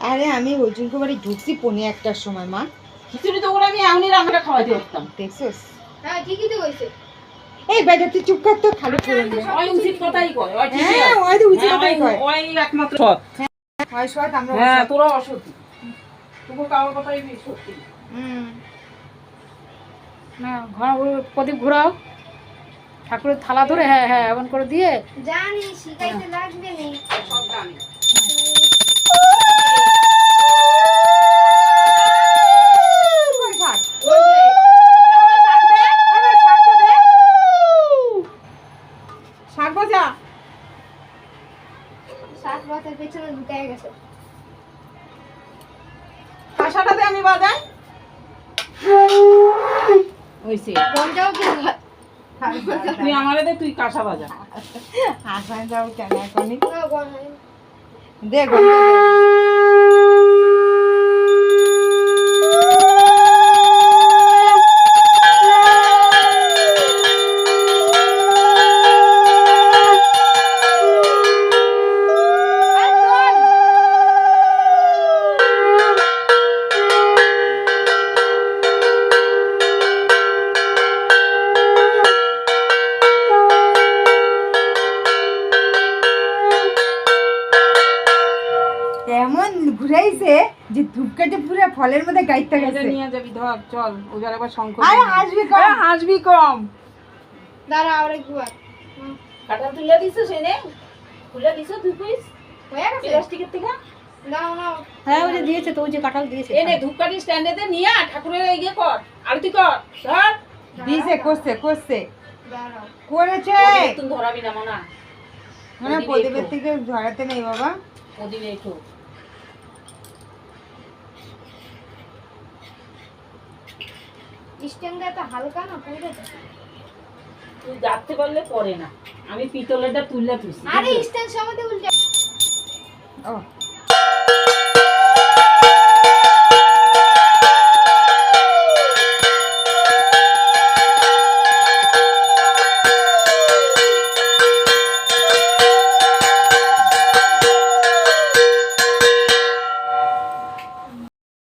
আরে আমি অর্জুনকে বাড়ি ঢুকছি 1:45টার সময় মা। খিচুড়ি তো ওরা আমি এমনি রান্নাটা খাওয়াইতে পারতাম। দেখছস? হ্যাঁ ঠিকই তো কইছে। এই বেটা তুই চুপ কর তো, খালি করে নে। ওই উচিত কথাই কয়, ওই ঠিকই হ্যাঁ, আছে। ওই তো উচিত কথাই কয়। ওই একমাত্র সৎ। হয় সৎ, আমরা হ্যাঁ, অসৎ। তোরা অসৎ। তবু কারোর কথাই সত্যি। না ঘর প্রদীপ ঘোরাও, ঠাকুরের থালা ধরে হ্যাঁ হ্যাঁ এমন করে দিয়ে জানি শিখাইতে লাগবে নি। সব জানি। কই শাক? ওই যে, এভাবে ছাড়বে। এবার শাকটা দে। শাক ভাজা। শাক ভাতের পেছনে ঢুকায় গেছে। কাঁসাটা দে আমি বাজাই। ওইসে। গন্ডাও কি ভাত? তুই আমারে দে, তুই কাঁসা বাজা। হাসান যাও কেন এখনই? না গন্ডা। দে গন্ধ দে। এমন ঘুরাইছে যে ধূপকাঠি পুরো ফলের মধ্যে গাইতে এটা গেছে। নিয়ে যাবি, ধর চল ওইবার একবার শঙ্খ আরে হাসবি কম। হাসবি কম। দাঁড়া আর একবার। কাঁঠাল তুলে দিছো সেনে, তুলে দিছো তুই কইস হয়ে গেছে? প্লাস্টিকের থেকে। দাও নাও। হ্যাঁ ওই যে দিয়েছে তো, ওই যে কাঁঠাল দিয়েছে। এনে ধূপকাঠি স্ট্যান্ডেতে নিয়ে ঠাকুরের ইয়ে কর, আরতি কর। ধর দিছে করছে দাঁড়াও। করেছে। তুই ধরাবি না মনা, মানে প্রদীপের থেকে ধরাতে নেই বাবা। ওদিকে একটু স্ট্যান্ডটা তো হালকা না পুরো। তুই যাচ্ছে পারলে পরে না, আমি পিতলেরটা তুললে তুই। আরে স্ট্যান্ড সমাতে উল্টে। ও